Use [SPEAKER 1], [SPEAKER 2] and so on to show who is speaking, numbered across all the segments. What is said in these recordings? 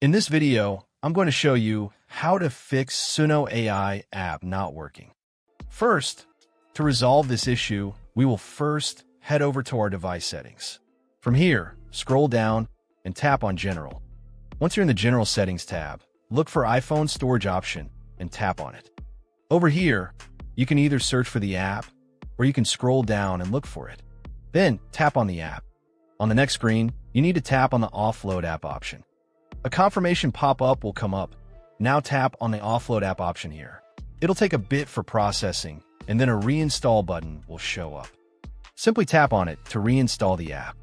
[SPEAKER 1] In this video, I'm going to show you how to fix Suno AI app not working. First, to resolve this issue, we will first head over to our device settings. From here, scroll down and tap on General. Once you're in the General Settings tab, look for iPhone Storage option and tap on it. Over here, you can either search for the app or you can scroll down and look for it. Then tap on the app. On the next screen, you need to tap on the Offload app option. A confirmation pop-up will come up. Now tap on the Offload app option here. It'll take a bit for processing, and then a reinstall button will show up. Simply tap on it to reinstall the app.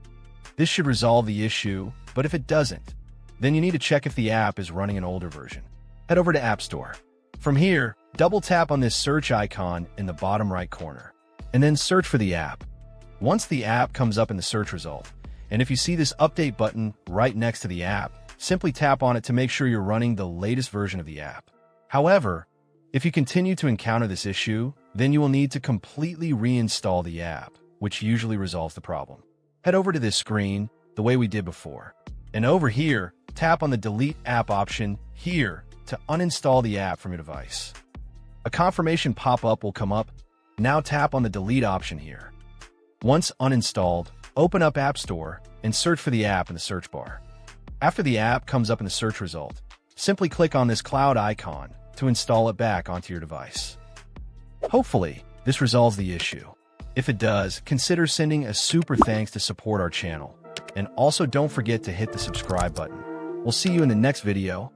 [SPEAKER 1] This should resolve the issue, but if it doesn't, then you need to check if the app is running an older version. Head over to App Store. From here, double tap on this search icon in the bottom right corner, and then search for the app. Once the app comes up in the search result, and if you see this update button right next to the app, simply tap on it to make sure you're running the latest version of the app. However, if you continue to encounter this issue, then you will need to completely reinstall the app, which usually resolves the problem. Head over to this screen the way we did before, and over here, tap on the Delete App option here to uninstall the app from your device. A confirmation pop-up will come up. Now tap on the Delete option here. Once uninstalled, open up App Store and search for the app in the search bar. After the app comes up in the search result, simply click on this cloud icon to install it back onto your device. Hopefully, this resolves the issue. If it does, consider sending a super thanks to support our channel. And also don't forget to hit the subscribe button. We'll see you in the next video.